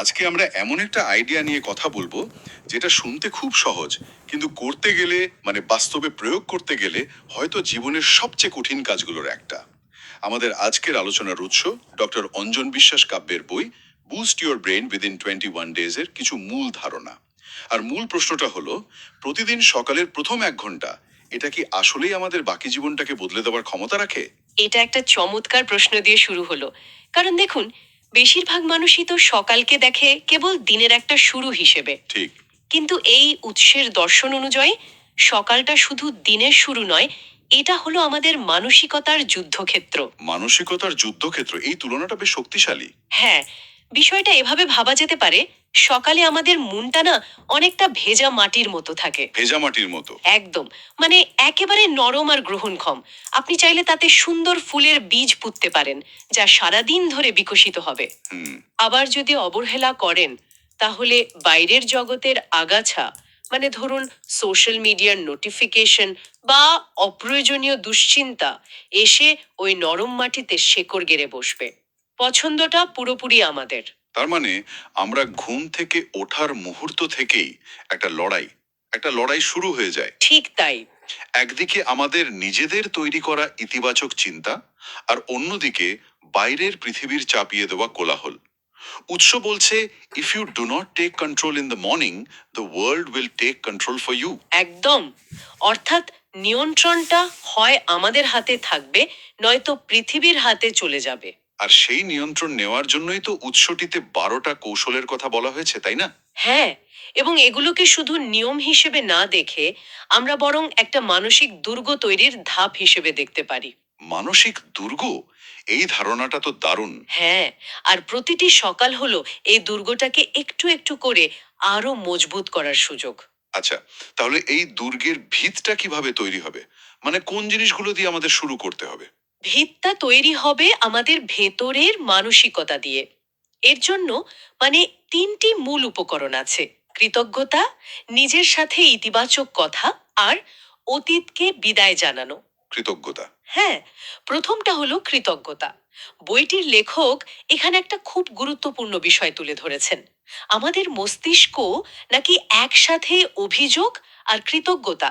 আজকে আমরা এমন একটা আইডিয়া নিয়ে কথা বলবো যেটা শুনতে খুব সহজ, কিন্তু করতে গেলে বাস্তবে প্রয়োগ করতে গেলে হয়তো জীবনের সবচেয়ে কঠিন কাজগুলোর একটা। আমাদের আজকের আলোচনার উৎস ডক্টর অঞ্জন বিশ্বাস কাব্যের বই boost your brain within 21 days এর কিছু মূল ধারণা। আর মূল প্রশ্নটা হলো, প্রতিদিন সকালের প্রথম 1 ঘন্টা এটা কি আসলেই আমাদের বাকি জীবনটাকে বদলে দেওয়ার ক্ষমতা রাখে? এটা একটা চমৎকার প্রশ্ন দিয়ে শুরু হলো। কারণ দেখুন, বেশিরভাগ মানুষই তো সকালকে দেখে কেবল দিনের একটা শুরু হিসেবে। ঠিক। কিন্তু এই উৎসের দর্শন অনুযায়ী সকালটা শুধু দিনের শুরু নয়, এটা হলো আমাদের মানসিকতার যুদ্ধক্ষেত্র। মানসিকতার যুদ্ধক্ষেত্র, এই তুলনাটা বেশ শক্তিশালী। হ্যাঁ, বিষয়টা এভাবে ভাবা যেতে পারে, সকালে আমাদের মনটা না অনেকটা ভেজা মাটির মতো থাকে। ভেজা মাটির মতো? একদম, মানে একেবারে নরম আর গ্রহণক্ষম। আপনি চাইলে তাতে সুন্দর ফুলের বীজ পুঁততে পারেন, যা সারাদিন ধরে বিকশিত হবে। হুম। আবার যদি অবহেলা করেন, তাহলে বাইরের জগতের আগাছা, মানে ধরুন সোশ্যাল মিডিয়ার নোটিফিকেশন বা অপ্রয়োজনীয় দুশ্চিন্তা, এসে ওই নরম মাটিতে শেকড় গেড়ে বসবে। পছন্দটা পুরোপুরি আমাদের। তার মানে আমরা ঘুম থেকে ওঠার মুহূর্ত থেকেই একটা লড়াই শুরু হয়ে যায়। ঠিক তাই। একদিকে আমাদের নিজেদের তৈরি করা ইতিবাচক চিন্তা, আর অন্যদিকে বাইরের পৃথিবীর চাপিয়ে দেওয়া কোলাহল। উৎস বলছে, if you do not take control in the morning, the world will take control for you. একদম। অর্থাৎ নিয়ন্ত্রণটা হয় আমাদের হাতে থাকবে, নয়তো পৃথিবীর হাতে চলে যাবে। আর সেই নিয়ন্ত্রণ নেওয়ার জন্যই তো উৎসটিতে 12টা কৌশলের কথা বলা হয়েছে, তাই না? হ্যাঁ, এবং এগুলোকে শুধু নিয়ম হিসেবে না দেখে আমরা বরং একটা মানসিক দুর্গ তৈরির ধাপ হিসেবে দেখতে পারি। মানসিক দুর্গ, এই ধারণাটা তো দারুণ। হ্যাঁ, আর প্রতিটি সকাল হলো এই দুর্গটাকে একটু একটু করে আরো মজবুত করার সুযোগ। আচ্ছা, তাহলে এই দুর্গের ভিতটা কিভাবে তৈরি হবে? কোন জিনিসগুলো দিয়ে আমাদের শুরু করতে হবে? ভিতটা তৈরি হবে আমাদের ভেতরের মানসিকতা দিয়ে। এর জন্য মানে তিনটি মূল উপকরণ আছে: কৃতজ্ঞতা, নিজের সাথে ইতিবাচক কথা, আর অতীতকে বিদায় জানানো। কৃতজ্ঞতা। হ্যাঁ, প্রথমটা হলো কৃতজ্ঞতা। বইটির লেখক এখানে একটা খুব গুরুত্বপূর্ণ বিষয় তুলে ধরেছেন। আমাদের মস্তিষ্ক নাকি একসাথে অভিযোগ আর কৃতজ্ঞতা,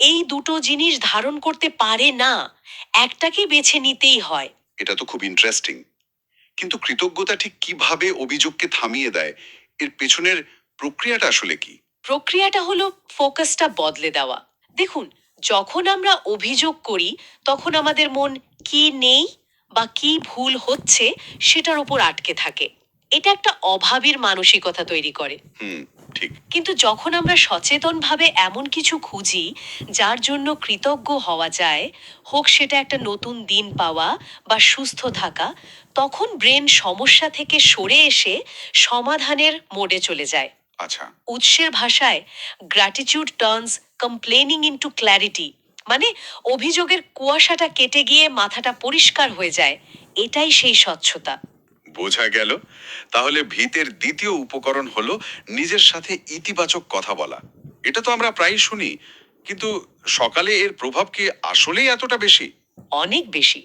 এই দুটো জিনিস ধারণ করতে পারে না। একটাকে বেছে নিতেই হয়। এটা তো খুব ইন্টারেস্টিং। কিন্তু কৃতজ্ঞতা ঠিক কিভাবে অভিযোগকে থামিয়ে দেয়? এর পেছনের প্রক্রিয়াটা আসলে কি? প্রক্রিয়াটা হলো ফোকাসটা বদলে দেওয়া। দেখুন, যখন আমরা অভিযোগ করি, তখন আমাদের মন কি নেই বা কি ভুল হচ্ছে সেটার উপর আটকে থাকে। এটা একটা অভাবীর মানসিকতা তৈরি করে। হুম। ঠিক। কিন্তু যখন আমরা সচেতনভাবে এমন কিছু খুঁজি যার জন্য কৃতজ্ঞ হওয়া যায়, হোক সেটা একটা নতুন দিন পাওয়া বা সুস্থ থাকা, তখন ব্রেন সমস্যা থেকে সরে এসে সমাধানের মোডে চলে যায়। আচ্ছা। উৎসের ভাষায় gratitude turns complaining into clarity, মানে অভিযোগের কুয়াশাটা কেটে গিয়ে মাথাটা পরিষ্কার হয়ে যায়। এটাই সেই স্বচ্ছতা। বোঝা গেল। তাহলে ভিতের দ্বিতীয় উপকরণ হলো নিজের সাথে ইতিবাচক কথা বলা। এটা তো আমরা প্রায়ই শুনি, কিন্তু সকালে এর প্রভাব কি আসলেই এতটা বেশি? অনেক বেশি।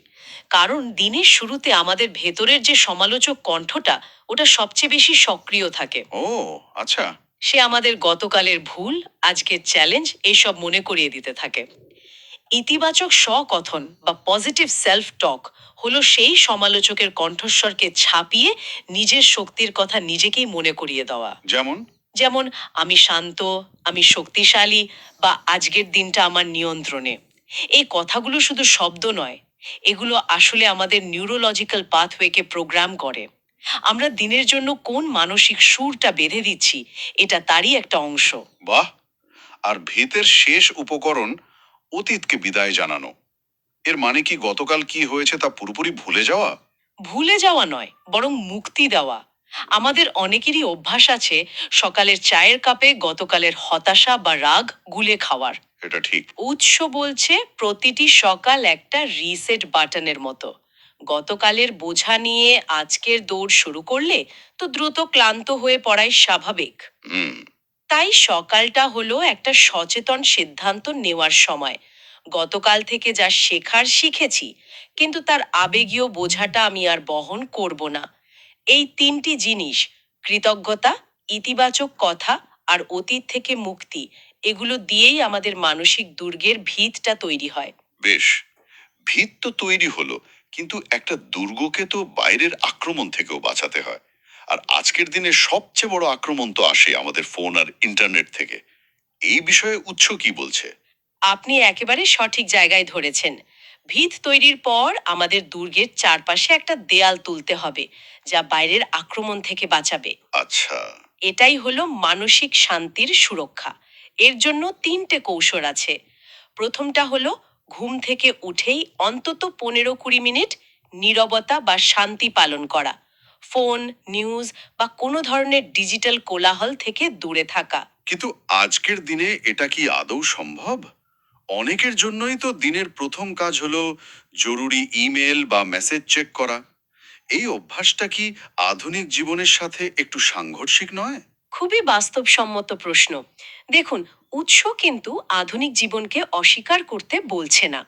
কারণ দিনের শুরুতে আমাদের ভেতরের যে সমালোচক কণ্ঠটা, ওটা সবচেয়ে বেশি সক্রিয় থাকে। ও, আচ্ছা। সে আমাদের গতকালের ভুল, আজকের চ্যালেঞ্জ এইসব মনে করিয়ে দিতে থাকে। ইতিবাচক স্বকথন বা পজিটিভ সেলফ টক হলো সেই সমালোচকের কণ্ঠস্বরকে ছাপিয়ে নিজের শক্তির কথা নিজেকেই মনে করিয়ে দেওয়া। যেমন? যেমন, আমি শান্ত, আমি শক্তিশালী, বা আজকের দিনটা আমার নিয়ন্ত্রণে। এই কথাগুলো শুধু শব্দ নয়, এগুলো আসলে আমাদের নিউরোলজিক্যাল পাথওয়েকে প্রোগ্রাম করে। আমরা দিনের জন্য কোন মানসিক সুরটা বেঁধে দিচ্ছি, এটা তারই একটা অংশ। বাহ। আর ভিতের শেষ উপকরণ, অতীতকে বিদায় জানানো। এর মানে কি গতকাল কি হয়েছে তা পুরোপুরি ভুলে যাওয়া? ভুলে যাওয়া নয়, বরং মুক্তি দেওয়া। আমাদের অনেকেরই অভ্যাস আছে সকালের চায়ের কাপে গতকালের হতাশা বা রাগ গুলে খাওয়ার। এটা ঠিক। উৎস বলছে প্রতিটি সকাল একটা রিসেট বাটনের মতো। গতকালের বোঝা নিয়ে আজকের দৌড় শুরু করলে তো দ্রুত ক্লান্ত হয়ে পড়াই স্বাভাবিক। হুম। তাই সকালটা হলো একটা সচেতন সিদ্ধান্ত নেওয়ার সময়। গতকাল থেকে যা শেখার শিখেছি, কিন্তু তার আবেগীয় বোঝাটা আমি আর বহন করব না। এই তিনটি জিনিস, কৃতজ্ঞতা, ইতিবাচক কথা আর অতীত থেকে মুক্তি, এগুলো দিয়েই আমাদের মানসিক দুর্গের ভিতটা তৈরি হয়। বেশ, ভিত তো তৈরি হলো, কিন্তু একটা দুর্গকে তো বাইরের আক্রমণ থেকেও বাঁচাতে হয়। আর আজকের দিনে সবচেয়ে বড় আক্রমণ তো আসে আমাদের ফোন আর ইন্টারনেট থেকে। এই বিষয়ে উৎস কি বলছে? আপনি একেবারে সঠিক জায়গায় ধরেছেন। ভিত তৈরির পর আমাদের দুর্গের চারপাশে একটা দেয়াল তুলতে হবে, যা বাইরের আক্রমণ থেকে বাঁচাবে। আচ্ছা। এটাই হলো মানসিক শান্তির সুরক্ষা। এর জন্য তিনটে কৌশল আছে। প্রথমটা হলো ঘুম থেকে উঠেই অন্তত 15-20 মিনিট নীরবতা বা শান্তি পালন করা। ফোন, নিউজ বা কোনো ধরনের ডিজিটাল কোলাহল থেকে দূরে থাকা। কিন্তু আজকের দিনে এটা কি আদৌ সম্ভব? অনেকের জন্যই তো দিনের প্রথম কাজ হলো জরুরি ইমেল বা মেসেজ চেক করা। এই অভ্যাসটা কি আধুনিক জীবনের সাথে একটু সাংঘর্ষিক নয়? খুবই বাস্তবসম্মত প্রশ্ন। দেখুন, উৎস কিন্তু আধুনিক জীবনকে অস্বীকার করতে বলছে না।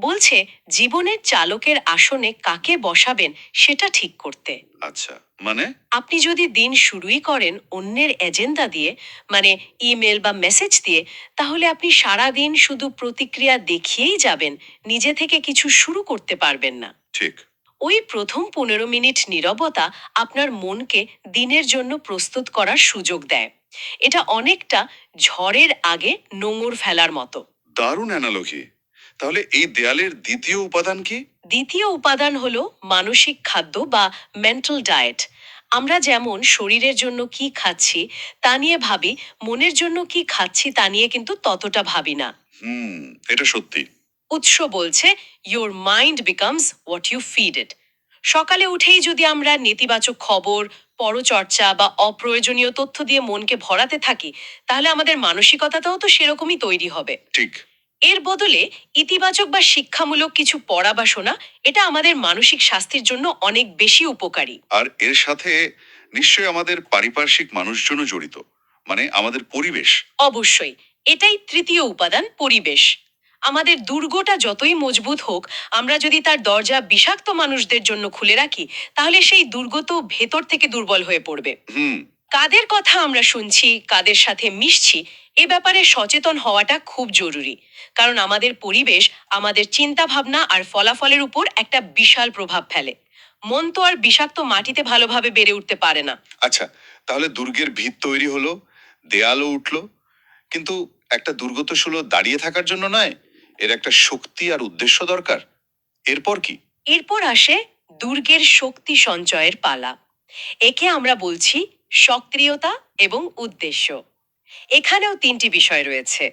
বলছে জীবনের চালকের আসনে কাকে বসাবেন সেটা ঠিক করতে। আচ্ছা, মানে? আপনি যদি দিন শুরুই করেন অন্যের এজেন্ডা দিয়ে, মানে ইমেল বা মেসেজ দিয়ে, তাহলে আপনি সারা দিন শুধু প্রতিক্রিয়া দেখিয়েই যাবেন, নিজে থেকে কিছু শুরু করতে পারবেন না। ঠিক। ওই প্রথম 15 মিনিট নীরবতা আপনার মনকে দিনের জন্য প্রস্তুত করার সুযোগ দেয়। এটা অনেকটা ঝড়ের আগে নোঙর ফেলার মতো। দারুণ অ্যানালজি। তাহলে এই দেয়ালের দ্বিতীয় উপাদান কি? দ্বিতীয় উপাদান হলো মানসিক খাদ্য বা মেন্টাল ডায়েট। আমরা যেমন শরীরের জন্য কি খাচ্ছি তা নিয়ে ভাবি, মনের জন্য কি খাচ্ছি তা নিয়ে কিন্তু ততটা ভাবি না। হুম, এটা সত্যি। উৎস বলছে your mind becomes what you feed it. সকালে উঠেই যদি আমরা নেতিবাচক খবর, পরচর্চা বা অপ্রয়োজনীয় তথ্য দিয়ে মনকে ভরাতে থাকি, তাহলে আমাদের মানসিকতাটাও তো সেরকমই তৈরি হবে। ঠিক। এর বদলে ইতিবাচক বা শিক্ষামূলক কিছু পড়া বা শোনা, এটা আমাদের মানসিক স্বাস্থ্যের জন্য অনেক বেশি উপকারী। আর এর সাথে নিশ্চয়ই আমাদের পারিপার্শ্বিক মানুষজনও জড়িত, মানে আমাদের পরিবেশ। অবশ্যই, এটাই তৃতীয় উপাদান, পরিবেশ। আমাদের দুর্গটা যতই মজবুত হোক, আমরা যদি তার দরজা বিষাক্ত মানুষদের জন্য খুলে রাখি, তাহলে সেই দুর্গ তো ভেতর থেকে দুর্বল হয়ে পড়বে। হুম। কাদের কথা আমরা শুনছি, কাদের সাথে মিশছি, এ ব্যাপারে সচেতন হওয়াটা খুব জরুরি। কারণ আমাদের পরিবেশ আমাদের চিন্তা ভাবনা আর ফলাফলের উপর একটা বিশাল প্রভাব ফেলে। মন তো আর বিষাক্ত মাটিতে ভালোভাবে বেড়ে উঠতে পারে না। আচ্ছা, তাহলে দুর্গের ভিত তৈরি হলো, দেয়ালও উঠলো, কিন্তু একটা দুর্গ তো শুধু দাঁড়িয়ে থাকার জন্য নয়, এর একটা শক্তি আর উদ্দেশ্য দরকার। এরপর কি? এরপর আসে দুর্গের শক্তি সঞ্চয়ের পালা। একে আমরা বলছি সক্রিয়তা এবং উদ্দেশ্য। এখানেও তিনটি বিষয় রয়েছে।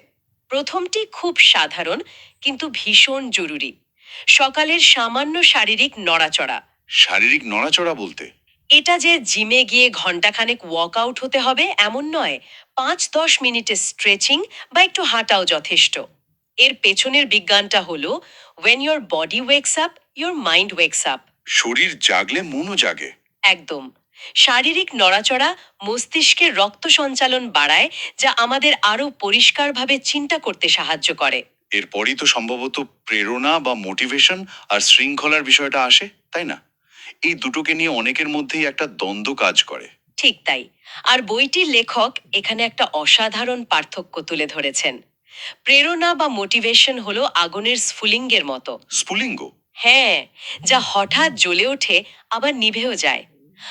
প্রথমটি খুব সাধারণ কিন্তু ভীষণ জরুরি। সকালের সামান্য শারীরিক নড়াচড়া। শারীরিক নড়াচড়া বলতে? এটা যে জিমে গিয়ে ঘন্টাখানেক ওয়ার্কআউট হতে হবে এমন নয়। 5-10 মিনিটের স্ট্রেচিং বা একটু হাঁটাও যথেষ্ট। এর পেছনের বিজ্ঞানটা হলো, when your body wakes up, your mind wakes up. শরীর জাগলে মনও জাগে। একদম। শারীরিক নড়াচড়া মস্তিষ্কের রক্ত সঞ্চালন বাড়ায়, যা আমাদের আরো পরিষ্কারভাবে চিন্তা করতে সাহায্য করে। এরপরই তো সম্ভবত প্রেরণা বা মোটিভেশন আর শৃঙ্খলার বিষয়টা আসে, তাই না? এই দুটোকে নিয়ে অনেকের মধ্যেই একটা দ্বন্দ্ব কাজ করে। ঠিক তাই। আর বইটির লেখক এখানে একটা অসাধারণ পার্থক্য তুলে ধরেছেন। প্রেরণা বা মোটিভেশন হলো আগুনের স্ফুলিঙ্গের মতো। স্ফুলিঙ্গ? হ্যাঁ, যা হঠাৎ জ্বলে ওঠে আবার নিভেও যায়।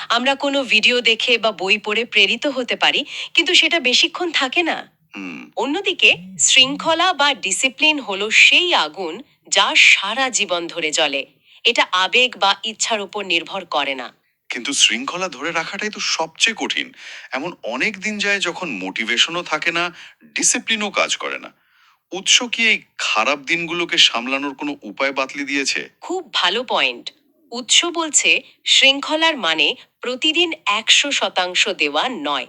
আমরা কোনো ভিডিও দেখে বা বই পড়ে প্রেরিত হতে পারি, কিন্তু সেটা বেশিক্ষণ থাকে না। হুম। অন্যদিকে শৃঙ্খলা বা ডিসিপ্লিন হলো সেই আগুন যা সারা জীবন ধরে জ্বলে। এটা আবেগ বা ইচ্ছার উপর নির্ভর করে না। কিন্তু শৃঙ্খলা ধরে রাখাটাই তো সবচেয়ে কঠিন। এমন অনেক দিন যায় যখন মোটিভেশনও থাকে না, ডিসিপ্লিনও কাজ করে না। উৎস কি এই খারাপ দিনগুলোকে সামলানোর কোনো উপায় বাতলি দিয়েছে? খুব ভালো পয়েন্ট। উৎস বলছে শৃঙ্খলার মানে প্রতিদিন 100% দেওয়া নয়।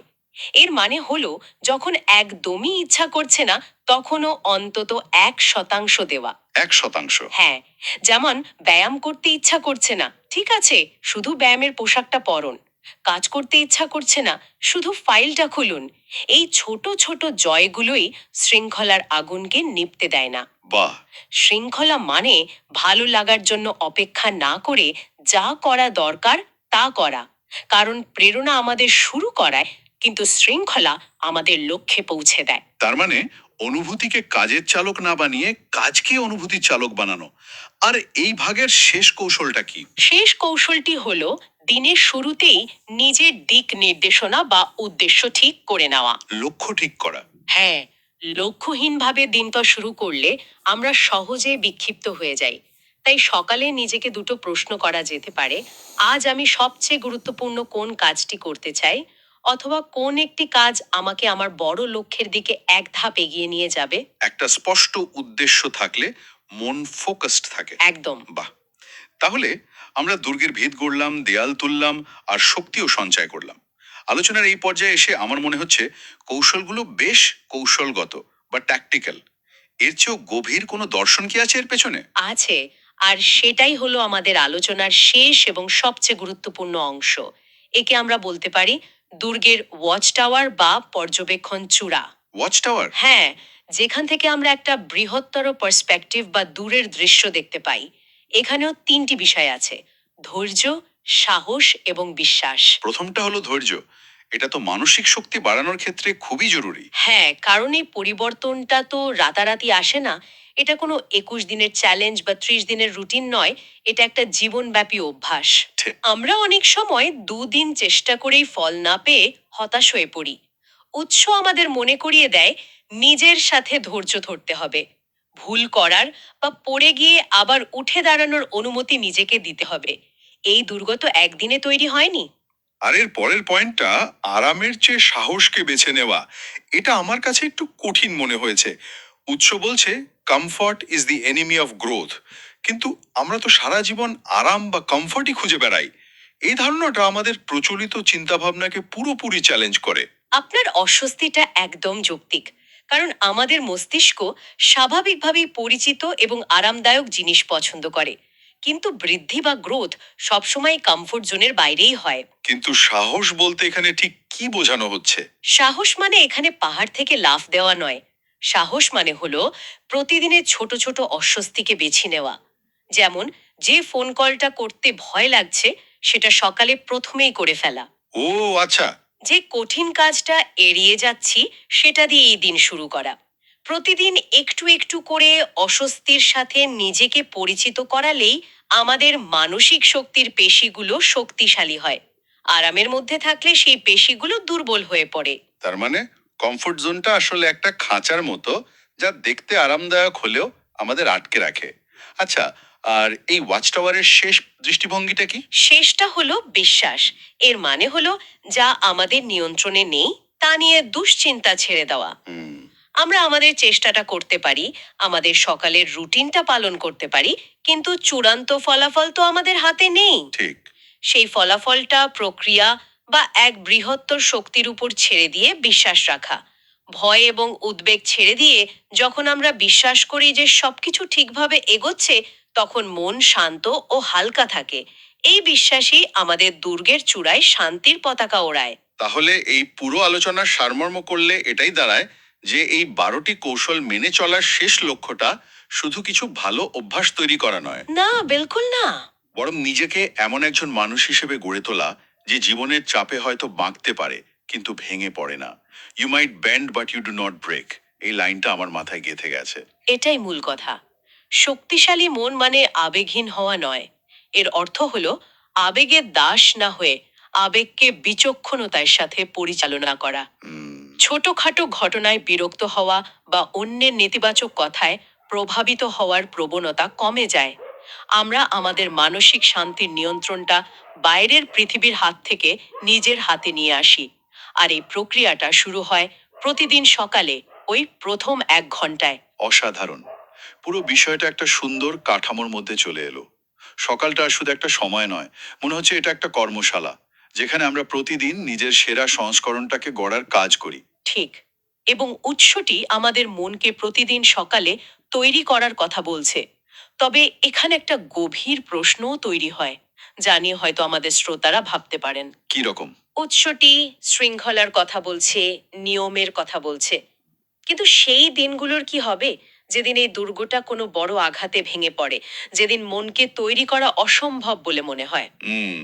এর মানে হলো, যখন একদমই ইচ্ছা করছে না, তখনও অন্তত 1% দেওয়া। 1%? হ্যাঁ, যেমন ব্যায়াম করতে ইচ্ছা করছে না, ঠিক আছে, শুধু ব্যায়ামের পোশাকটা পরুন। কাজ করতে ইচ্ছা করছে না, শুধু ফাইলটা খুলুন। এই ছোট ছোট জয়গুলোই শৃঙ্খলার আগুনকে নিভতে দেয় না। বাহ। শৃঙ্খলা মানে ভালো লাগার জন্য অপেক্ষা না করে যা করা দরকার তা করা। কারণ প্রেরণা আমাদের শুরু করায়, কিন্তু শৃঙ্খলা আমাদের লক্ষ্যে পৌঁছে দেয়। তার মানে অনুভূতিকে কাজের চালক না বানিয়ে কাজকে অনুভূতির চালক বানানো। আর এই ভাগের শেষ কৌশলটা কি? শেষ কৌশলটি হলো দিনের শুরুতেই নিজের দিক নির্দেশনা বা উদ্দেশ্য ঠিক করে নেওয়া। লক্ষ্য ঠিক করা। হ্যাঁ, লক্ষ্যহীনভাবে দিনটা শুরু করলে আমরা সহজে বিক্ষিপ্ত হয়ে যাই। তাই সকালে নিজেকে দুটো প্রশ্ন করা যেতে পারে: আজ আমি সবচেয়ে গুরুত্বপূর্ণ কোন কাজটি করতে চাই, অথবা কোন একটি কাজ আমাকে আমার বড় লক্ষ্যের দিকে এক ধাপ এগিয়ে নিয়ে যাবে। একটা স্পষ্ট উদ্দেশ্য থাকলে মন ফোকাসড থাকে। একদম। বাহ। তাহলে আমরা দুর্গের ভিত গড়লাম, দেয়াল তুললাম, আর শক্তিও সঞ্চয় করলাম। আলোচনার এই পর্যায়ে এসে আমার মনে হচ্ছে কৌশলগুলো বেশ কৌশলগত বা ট্যাকটিক্যাল। এর চেয়েও গভীর কোনো দর্শন কি আছে এর পেছনে? আছে। আর সেটাই হলো আমাদের আলোচনার শেষ এবং সবচেয়ে গুরুত্বপূর্ণ অংশ। একে আমরা বলতে পারি দুর্গের ওয়াচ টাওয়ার বা পর্যবেক্ষণ চূড়া। Watch tower. হ্যাঁ, যেখান থেকে আমরা একটা বৃহত্তর পার্সপেক্টিভ বা দূরের দৃশ্য দেখতে পাই। এখানেও তিনটি বিষয় আছে: ধৈর্য, সাহস এবং বিশ্বাস। প্রথমটা হলো ধৈর্য। এটা তো মানসিক শক্তি বাড়ানোর ক্ষেত্রে খুবই জরুরি। হ্যাঁ, কারণ এই পরিবর্তনটা তো রাতারাতি আসে না। এটা কোনো ২১ দিনের চ্যালেঞ্জ বা ৩০ দিনের রুটিন নয়। এটা একটা জীবনব্যাপী অভ্যাস। ঠিক। আমরা অনেক সময় ২ দিন চেষ্টা করেই ফল না পেয়ে হতাশ হয়ে পড়ি। উৎস আমাদের মনে করিয়ে দেয় নিজের সাথে ধৈর্য ধরতে হবে। ভুল করার বা পড়ে গিয়ে আবার উঠে দাঁড়ানোর অনুমতি নিজেকে দিতে হবে। এই দুর্গ তো একদিনে তৈরি হয়নি। আর এর পরের পয়েন্টটা, আরামের চেয়ে সাহসকে বেছে নেওয়া, এটা আমার কাছে একটু কঠিন মনে হয়েছে। উৎস বলছে comfort is the enemy of growth, কিন্তু আমরা তো সারা জীবন আরাম বা কমফর্টই খুঁজে বেড়াই। এই ধারণাটা আমাদের প্রচলিত চিন্তাভাবনাকে পুরোপুরি চ্যালেঞ্জ করে। আপনার অস্বস্তিটা একদম যৌক্তিক। কারণ আমাদের মস্তিষ্ক স্বাভাবিকভাবেই পরিচিত এবং আরামদায়ক জিনিস পছন্দ করে। কিন্তু বৃদ্ধি বা গ্রোথ সবসময় কমফোর্ট জোনের বাইরেই হয়। কিন্তু সাহস বলতে এখানে ঠিক কি বোঝানো হচ্ছে? সাহস মানে এখানে পাহাড় থেকে লাফ দেওয়া নয়। সাহস মানে হলো প্রতিদিনের ছোট ছোট অস্বস্তিকে বেছে নেওয়া। যেমন, যে ফোন কলটা করতে ভয় লাগছে সেটা সকালে প্রথমেই করে ফেলা। ও আচ্ছা। যে কঠিন কাজটা এড়িয়ে যাচ্ছি সেটা দিয়ে এই দিন শুরু করা। প্রতিদিন একটু একটু করে অস্বস্তির সাথে নিজেকে পরিচিত করালেই আমাদের মানসিক শক্তির পেশিগুলো শক্তিশালী হয়। আরামের মধ্যে থাকলে সেই পেশিগুলো দুর্বল হয়ে পড়ে। তার মানে কমফোর্ট জোনটা আসলে একটা খাঁচার মতো, যা দেখতে আরামদায়ক হলেও আমাদের আটকে রাখে। আচ্ছা, আর এই ওয়াচ টাওয়ারের শেষ দৃষ্টিভঙ্গিটা কি? শেষটা হলো বিশ্বাস। এর মানে হলো যা আমাদের নিয়ন্ত্রণে নেই তা নিয়ে দুশ্চিন্তা ছেড়ে দেওয়া। হুম। আমরা আমাদের চেষ্টাটা করতে পারি, আমাদের সকালের রুটিনটা পালন করতে পারি, কিন্তু চূড়ান্ত ফলাফল তো আমাদের হাতে নেই। ঠিক। সেই ফলাফলটা প্রক্রিয়া বা এক বৃহত্তর শক্তির উপর ছেড়ে দিয়ে বিশ্বাস রাখা। ভয় এবং উদ্বেগ ছেড়ে দিয়ে যখন আমরা বিশ্বাস করি যে সবকিছু ঠিকভাবে এগোচ্ছে, তখন মন শান্ত ও হালকা থাকে। এই বিশ্বাসই আমাদের দুর্গের চূড়ায় শান্তির পতাকা ওড়ায়। তাহলে এই পুরো আলোচনার সারমর্ম করলে এটাই দাঁড়ায় যে এই 12টি কৌশল মেনে চলার শেষ লক্ষ্যটা শুধু কিছু ভালো অভ্যাস তৈরি করা নয়, না, বিলকুল না। বরং নিজেকে এমন একজন মানুষ হিসেবে গড়ে তোলা যে জীবনের চাপে হয়তো বাঁকতে পারে কিন্তু ভেঙে পড়ে না। You might bend but you do not break. এই লাইনটা আমার মাথায় গেঁথে গেছে। এটাই মূল কথা। শক্তিশালী মন মানে আবেগহীন হওয়া নয়। এর অর্থ হলো আবেগের দাস না হয়ে আবেগকে বিচক্ষণতার সাথে পরিচালনা করা। হুম। ছোটখাটো ঘটনায় বিরক্ত হওয়া বা অন্যের নেতিবাচক কথায় প্রভাবিত হওয়ার প্রবণতা কমে যায়। আমরা আমাদের মানসিক শান্তির নিয়ন্ত্রণটা বাইরের পৃথিবীর হাত থেকে নিজের হাতে নিয়ে আসি। আর এই প্রক্রিয়াটা শুরু হয় প্রতিদিন সকালে ওই প্রথম ১ ঘন্টায়। অসাধারণ। পুরো বিষয়টা একটা সুন্দর কাঠামোর মধ্যে চলে এলো। সকালটা আর শুধু একটা সময় নয়, মনে হচ্ছে এটা একটা কর্মশালা, যেখানে আমরা প্রতিদিন নিজের সেরা সংস্করণটাকে গড়ার কাজ করি। ঠিক। এবং উৎসটি আমাদের মনকে প্রতিদিন সকালে তৈরি করার কথা বলছে। তবে এখানে একটা গভীর প্রশ্নও তৈরি হয়, যা নিয়ে হয়তো আমাদের শ্রোতারা ভাবতে পারেন। কি রকম? উৎসটি শৃঙ্খলার কথা বলছে, নিয়মের কথা বলছে। কিন্তু সেই দিনগুলোর কি হবে যেদিন এই দুর্গটা কোনো বড় আঘাতে ভেঙে পড়ে, যেদিন মনকে তৈরি করা অসম্ভব বলে মনে হয়? হুম।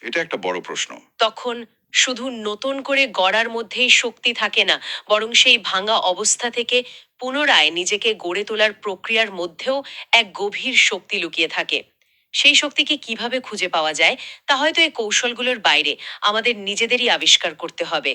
এটা একটা বড় প্রশ্ন। তখন শুধু নতুন করে গড়ার মধ্যেই শক্তি থাকে না, বরং সেই ভাঙা অবস্থা থেকে পুনরায় নিজেকে গড়ে তোলার প্রক্রিয়ার মধ্যেও এক গভীর শক্তি লুকিয়ে থাকে। সেই শক্তিকে কিভাবে খুঁজে পাওয়া যায় তা হয়তো এই কৌশলগুলোর বাইরে, আমাদের নিজেদেরই আবিষ্কার করতে হবে।